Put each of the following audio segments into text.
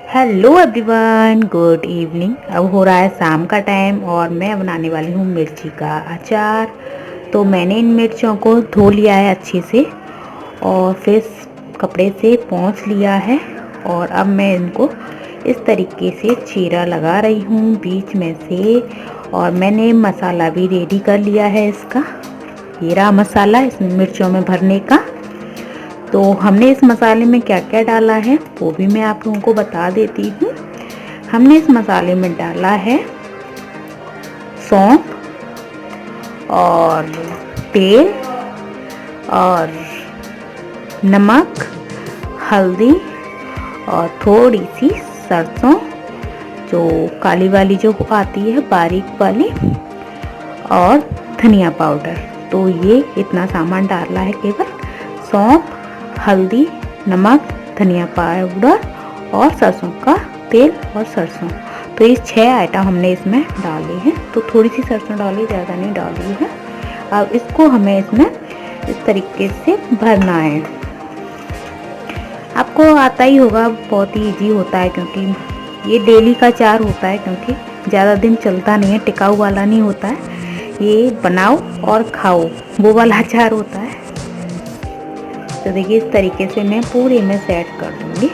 Hello everyone, good evening. अब हो रहा है शाम का टाइम और मैं बनाने वाली हूँ मिर्ची का अचार। तो मैंने इन मिर्चों को धो लिया है अच्छे से और फिर कपड़े से पोंछ लिया है। और अब मैं इनको इस तरीके से चीरा लगा रही हूँ बीच में से। और मैंने मसाला भी रेडी कर लिया है इसका। ये रहा मसाला इस मिर्चों में भरने का। तो हमने इस मसाले में क्या क्या डाला है वो भी मैं आप लोगों को बता देती हूँ। हमने इस मसाले में डाला है सौंफ और तेल और नमक, हल्दी और थोड़ी सी सरसों, जो काली वाली जो आती है बारीक वाली, और धनिया पाउडर। तो ये इतना सामान डाला है केवल। सौंफ, हल्दी, नमक, धनिया पाउडर और सरसों का तेल और सरसों। तो ये 6 आइटम हमने इसमें डाले हैं। तो थोड़ी सी सरसों डाली, ज़्यादा नहीं डाली है। अब इसको हमें इसमें इस तरीके से भरना है। आपको आता ही होगा, बहुत ही इजी होता है क्योंकि ये डेली का अचार होता है। क्योंकि ज़्यादा दिन चलता नहीं है, टिकाऊ वाला नहीं होता है। ये बनाओ और खाओ वो वाला अचार होता है। तो देखिए इस तरीके से मैं पूरे में सेट कर दूंगी।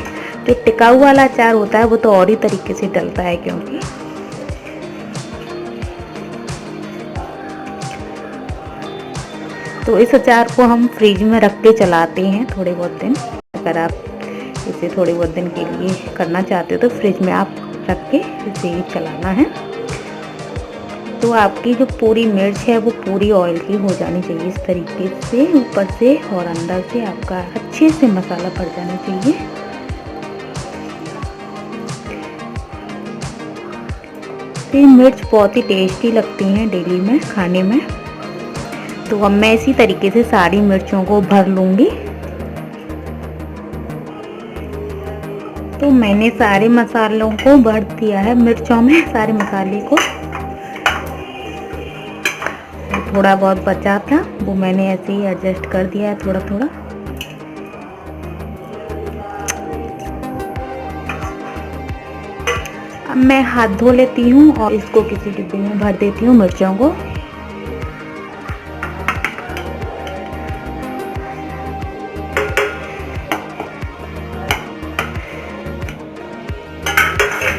जो टिकाऊ वाला अचार होता है वो तो और ही तरीके से डलता है क्योंकि तो इस अचार को हम फ्रिज में रख के चलाते हैं थोड़े बहुत दिन। अगर आप इसे थोड़े बहुत दिन के लिए करना चाहते हो तो फ्रिज में आप रख के इसे चलाना है। तो आपकी जो पूरी मिर्च है वो पूरी ऑयल की हो जानी चाहिए इस तरीके से, ऊपर से और अंदर से आपका अच्छे से मसाला भर जाना चाहिए। ये मिर्च बहुत ही टेस्टी लगती हैं डेली में खाने में। तो अब मैं इसी तरीके से सारी मिर्चों को भर लूँगी। तो मैंने सारे मसालों को भर दिया है मिर्चों में, सारे मसाले को। थोड़ा बहुत बचा था वो मैंने ऐसे ही एडजस्ट कर दिया है थोड़ा थोड़ा। अब मैं हाथ धो लेती हूँ और इसको किसी डिब्बे में भर देती हूँ मिर्चों को।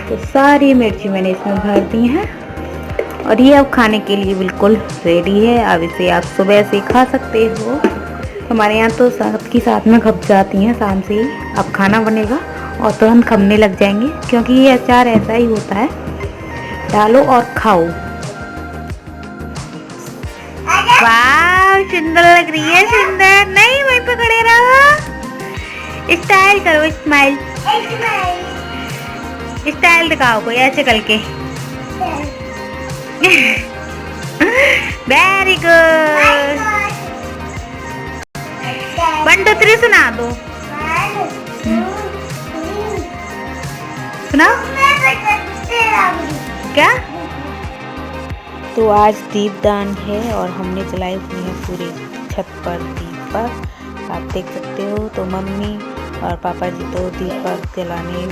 तो सारी मिर्ची मैंने इसमें भर दी हैं और ये अब खाने के लिए बिल्कुल रेडी है। अब इसे आप सुबह से खा सकते हो। हमारे यहाँ तो साथ की साथ में खप जाती हैं शाम से ही। अब खाना बनेगा और तुरंत खपने लग जाएंगे क्योंकि ये अचार ऐसा ही होता है, डालो और खाओ। वाह सुंदर लग रही है, सुंदर। नहीं वहीं पे खड़े रहो, स्टाइल करो, स्माइल स्टाइल दिखाओ कोई ऐसे करके। Very good. 1 2 3 सुना दो। सुना क्या? तो आज दीपदान है और हमने जलाई हुई है पूरे छत पर दीपक, आप देख सकते हो। तो मम्मी और पापा जी तो दीपक जलाने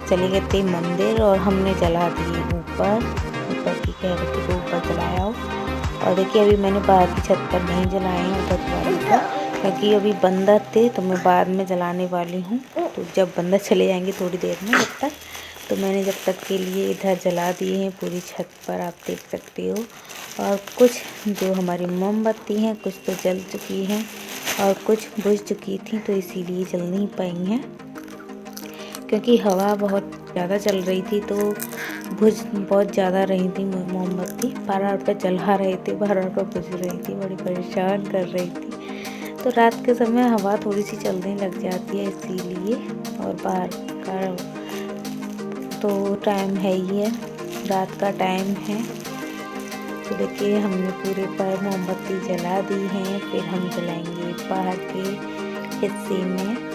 चले गए थे मंदिर और हमने जला दिए ऊपर की कहते को ऊपर जलाया हो। और देखिए अभी मैंने बाहर की छत पर नहीं जलाए हैं, उधर वाली पर, क्योंकि अभी बंदर थे तो मैं बाद में जलाने वाली हूँ। तो जब बंदर चले जाएंगे थोड़ी देर में, जब तक तो मैंने जब तक के लिए इधर जला दिए हैं पूरी छत पर, आप देख सकते हो। और कुछ जो हमारी मोमबत्ती हैं कुछ तो जल चुकी हैं और कुछ बुझ चुकी थी, तो इसीलिए जल नहीं पाई हैं क्योंकि हवा बहुत ज़्यादा चल रही थी। तो बुझ बहुत ज़्यादा रही थी मोमबत्ती, बार पर जला रहे थे, बार पर बुझ रही थी, बड़ी परेशान कर रही थी। तो रात के समय हवा थोड़ी सी चलने लग जाती है इसीलिए। और बाहर का तो टाइम है ही है, रात का टाइम है। तो देखिए हमने पूरे पर मोमबत्ती जला दी है, फिर हम जलाएंगे बाहर के हिस्से में।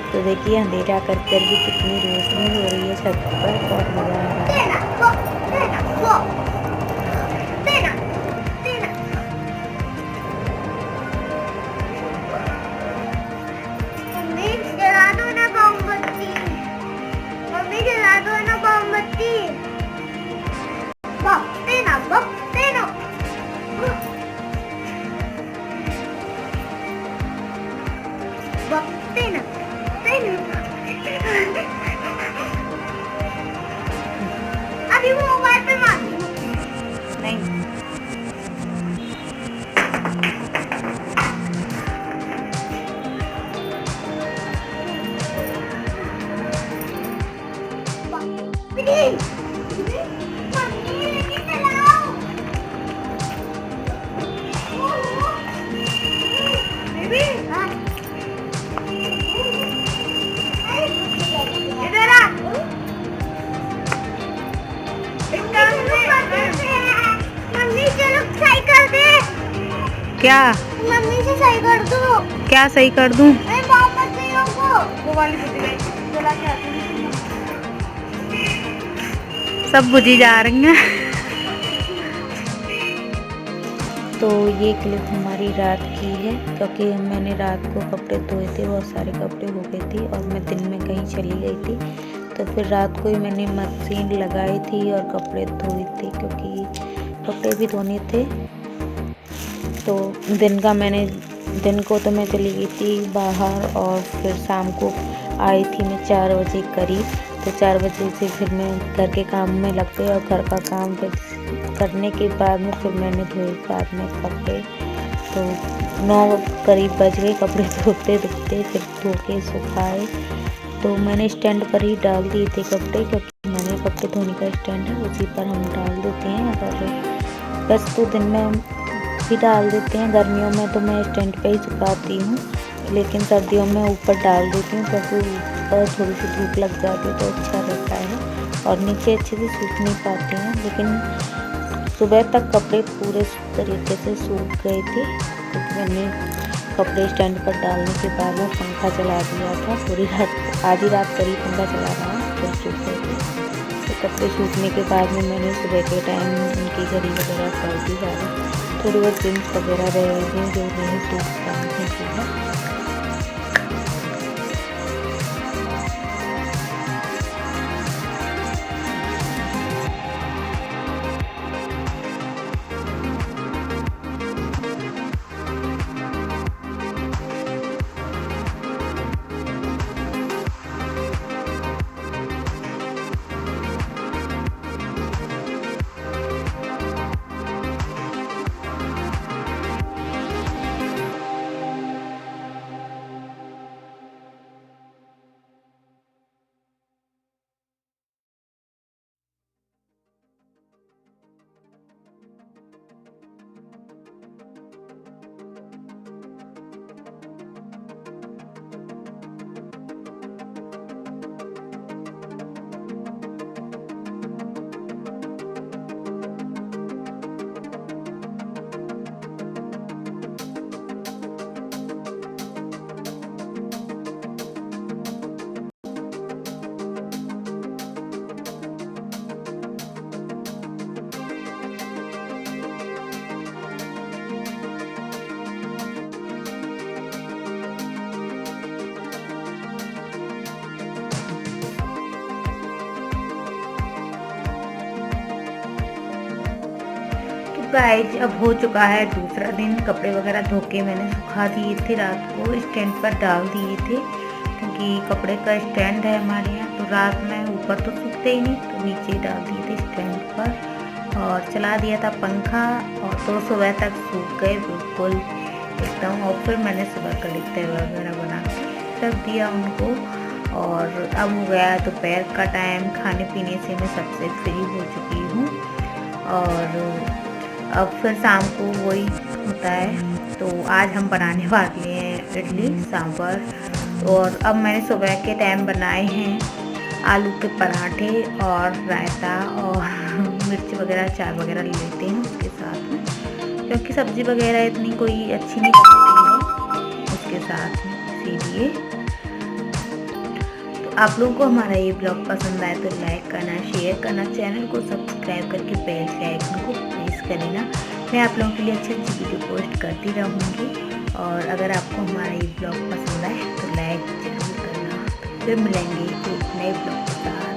तो देखिए अंधेरा कर कर भी कितनी रोशनी हो रही है छत पर, बहुत मज़ा आ रहा है। अभी वो मोबाइल पे मार नहीं। मम्मी चलो सही कर दे। क्या मम्मी से सही कर दो। क्या सही कर दूं? वो वाली चला के आती हूँ। सब बुझी जा रही हैं। तो ये क्लिप हमारी रात की है, क्योंकि मैंने रात को कपड़े धोए थे, बहुत सारे कपड़े हो गए थे और मैं दिन में कहीं चली गई थी। तो फिर रात को ही मैंने मशीन लगाई थी और कपड़े धोए थे, क्योंकि कपड़े भी धोने थे। तो दिन को तो मैं चली गई थी बाहर और फिर शाम को आई थी मैं 4 बजे करीब। तो 4 बजे से फिर मैं घर के काम में लग गई और घर का काम फिर करने के बाद में फिर मैंने धोए बाद में कपड़े। तो 9 करीब बज गए कपड़े धोते धोते, फिर धो के सुखाए। तो मैंने स्टैंड पर ही डाल दिए थे कपड़े, क्योंकि मैंने कपड़े धोने का स्टैंड है, उसी पर हम डाल देते हैं। अगर बस तो दिन में भी डाल देते हैं, गर्मियों में तो मैं स्टैंड पे ही सुखाती हूँ, लेकिन सर्दियों में ऊपर डाल देती हूँ, क्योंकि ऊपर थोड़ी सी धूप लग जाती है तो अच्छा रहता है और नीचे अच्छे से सूख नहीं पाते हैं। लेकिन सुबह तक कपड़े पूरे तरीके से सूख गए थे, क्योंकि मैंने कपड़े स्टैंड पर डालने के बाद में पंखा चला दिया था। पूरी रात, आधी रात करीब पंखा चला रहा, फिर सूख गए थे। तो कपड़े सूखने के बाद में मैंने सुबह के टाइम उनकी घड़ी वगैरह कर दी सारी। थोड़ी बहुत जीन्स वगैरह रह गई जो नहीं सूख पानी है। गाइस अब हो चुका है दूसरा दिन। कपड़े वगैरह धो के मैंने सुखा दिए थे, रात को स्टैंड पर डाल दिए थे, क्योंकि कपड़े का स्टैंड है हमारे यहाँ। तो रात में ऊपर तो सूखते ही नहीं, तो नीचे डाल दिए थे स्टैंड पर और चला दिया था पंखा, और तो सुबह तक सूख गए बिल्कुल एकदम। और फिर मैंने सुबह कड़ी वगैरह बना के रख दिया उनको। और अब हो गया दोपहर का टाइम, खाने पीने से मैं सबसे फ्री हो चुकी हूँ। और अब फिर शाम को वही होता है। तो आज हम बनाने वाले हैं इडली सांभर। और अब मैंने सुबह के टाइम बनाए हैं आलू के पराठे और रायता और मिर्च वगैरह अचार वगैरह ले लेते हैं उसके साथ में, क्योंकि सब्ज़ी वगैरह इतनी कोई अच्छी नहीं लगती है उसके साथ में, इसीलिए। तो आप लोगों को हमारा ये ब्लॉग पसंद आए तो लाइक करना, शेयर करना, चैनल को सब्सक्राइब करके बेल के आइकन को प्रेस कर लेना। मैं आप लोगों के लिए अच्छी अच्छी वीडियो पोस्ट करती रहूँगी। और अगर आपको हमारा ये ब्लॉग पसंद आए तो लाइक जरूर करना। फिर मिलेंगे एक नए ब्लॉग के साथ।